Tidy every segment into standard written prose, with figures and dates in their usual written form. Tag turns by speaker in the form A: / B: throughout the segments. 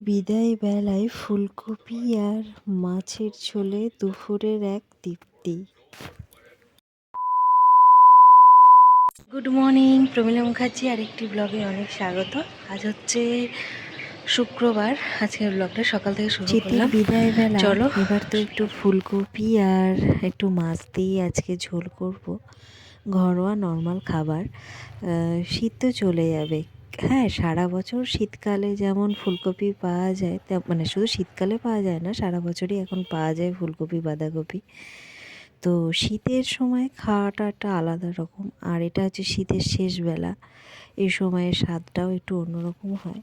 A: বিদায় বেলায় ফুলকপি আর মাছের ঝোলে দুপুরের এক তৃপ্তি। গুড মর্নিং, প্রমীলা মুখার্জি আরেকটি ব্লগে অনেক স্বাগত। আজ হচ্ছে শুক্রবার। আজকের ব্লগটা সকাল থেকে শুরু করলাম। বিদায় বেলা, চলো এবার তো একটু ফুলকপি আর একটু মাছ দিয়ে আজকে ঝোল করব। ঘরোয়া নর্মাল খাবার। শীত তো চলে যাবে। হ্যাঁ, সারা বছর শীতকালে যেমন ফুলকপি পাওয়া যায়, মানে শুধু শীতকালে পাওয়া যায় না, সারা বছরই এখন পাওয়া যায় ফুলকপি, বাঁধাকপি। তো শীতের সময় খাওয়াটা একটা আলাদা রকম, আর এটা হচ্ছে শীতের শেষ বেলা, এই সময়ের স্বাদটাও একটু অন্যরকম হয়।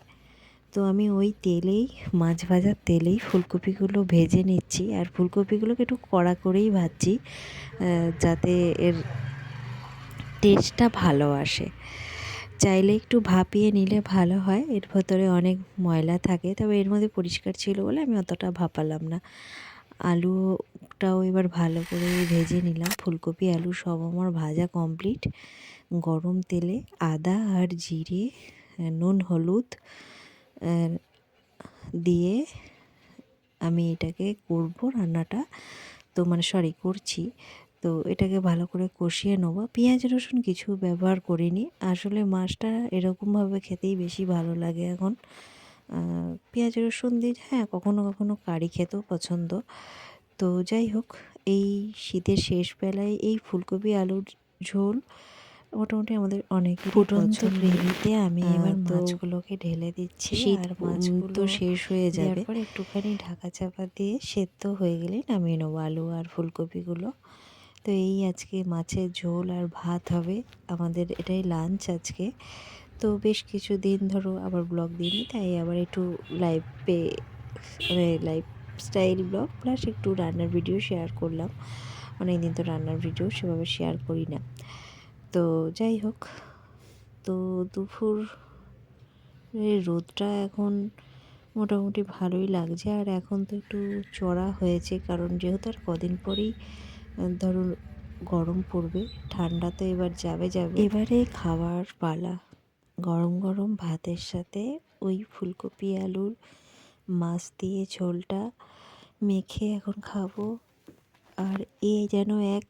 A: তো আমি ওই তেলেই, মাছ ভাজার তেলেই ফুলকপিগুলো ভেজে নিচ্ছি, আর ফুলকপিগুলোকে একটু কড়া করেই ভাজছি, যাতে এর টেস্টটা ভালো আসে। চাইলে একটু ভাপিয়ে নিলে ভালো হয়, এর ভেতরে অনেক ময়লা থাকে, তবে এর মধ্যে পরিষ্কার ছিল বলে আমি অতটা ভাপালাম না। আলুটাও এবার ভালো করে ভেজে নিলাম। ফুলকপি আলু সব আমার ভাজা কমপ্লিট। গরম তেলে আদা আর জিরে, নুন, হলুদ দিয়ে আমি এটাকে করব রান্নাটা। তো করছি। তো এটাকে ভালো করে কষিয়ে নেবো। পেঁয়াজ রসুন কিছু ব্যবহার করিনি, আসলে মাছটা এরকমভাবে খেতেই বেশি ভালো লাগে এখন। পেঁয়াজ রসুন দিয়ে, হ্যাঁ, কখনো কখনো কারি খেতেও পছন্দ। তো যাই হোক, এই শীতের শেষ বেলায় এই ফুলকপি আলুর ঝোল মোটামুটি আমাদের অনেক ফুটন্ত গ্রেভিতে আমি এবার মাছগুলোকে ঢেলে দিচ্ছি। আর মাছগুলো তো শেষ হয়ে যাবে, পর একটুখানি ঢাকা চাপা দিয়ে সেদ্ধ হয়ে গেলেই নামিয়ে নেবো আলু আর ফুলকপিগুলো। তো এই আজকে মাছের ঝোল আর ভাত হবে আমাদের, এটাই লাঞ্চ আজকে। তো বেশ কিছু দিন ধরো আবার ব্লগ দিইনি, তাই আবার একটু লাইফ স্টাইল ব্লগ প্লাস একটু রান্নার ভিডিও শেয়ার করলাম। অনেক দিন তো রান্নার ভিডিও সেভাবে শেয়ার করি না। তো যাই হোক, তো দুপুর রোদটা এখন মোটামুটি ভালোই লাগছে, আর এখন তো একটু চড়া হয়েছে, কারণ যেহেতু আর কদিন পরেই ধরুন গরম পড়বে, ঠান্ডা তো এবার যাবে। এবারে খাবার পালা। গরম গরম ভাতের সাথে ওই ফুলকপি আলুর মাছ দিয়ে ঝোলটা মেখে এখন খাবো। আর এ যেন এক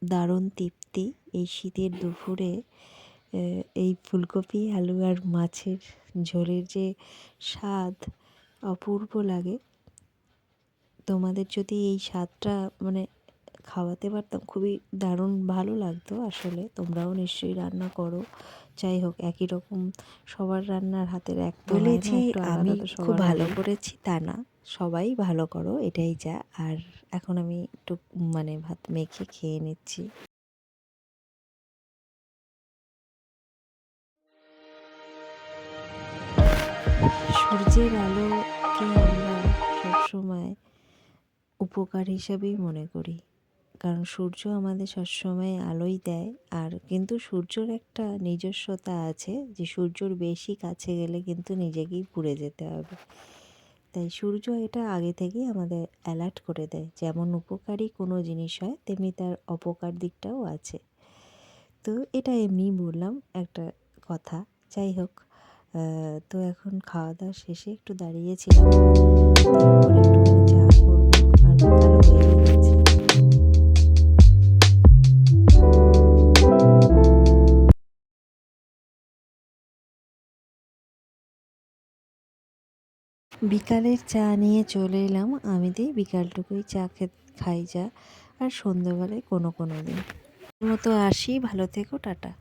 A: দারুণ তৃপ্তি। এই শীতের দুপুরে এই ফুলকপি আলু আর মাছের ঝোলের যে স্বাদ, অপূর্ব লাগে। তোমাদের যদি এই স্বাদটা খাওয়াতে পারতাম, খুবই দারুণ ভালো লাগতো। আসলে তোমরাও নিশ্চয়ই রান্না করো। যাই হোক, একই রকম সবার রান্নার হাতের এক বলেছি। আমি খুব ভালো করেছি তা না, সবাই ভালো করো, এটাই যা। আর এখন আমি একটু ভাত মেখে খেয়ে নিচ্ছি। সূর্যের আলোকে আমরা সবসময় উপকার হিসাবেই মনে করি, কারণ সূর্য আমাদের সবসময় আলোই দেয়। আর কিন্তু সূর্যর একটা নিজস্বতা আছে, যে সূর্যর বেশি কাছে গেলে কিন্তু নিজেকেই পুড়ে যেতে হবে। তাই সূর্য এটা আগে থেকেই আমাদের অ্যালার্ট করে দেয়, যেমন উপকারী কোনো জিনিস হয় তেমনি তার অপকার দিকটাও আছে। তো এটা এমনি বললাম একটা কথা। যাই হোক, তো এখন খাওয়া দাওয়া শেষে একটু দাঁড়িয়েছিলাম, তারপরে একটুখানি চা করবো, আর বিকালও হয়ে গেছে। বিকালের চা নিয়ে চলে এলাম। আমি দিই বিকালটুকুই চা খাই যা, আর সন্ধ্যেবেলায় কোনো দিন মতো আসি। ভালো থেকো, টাটা।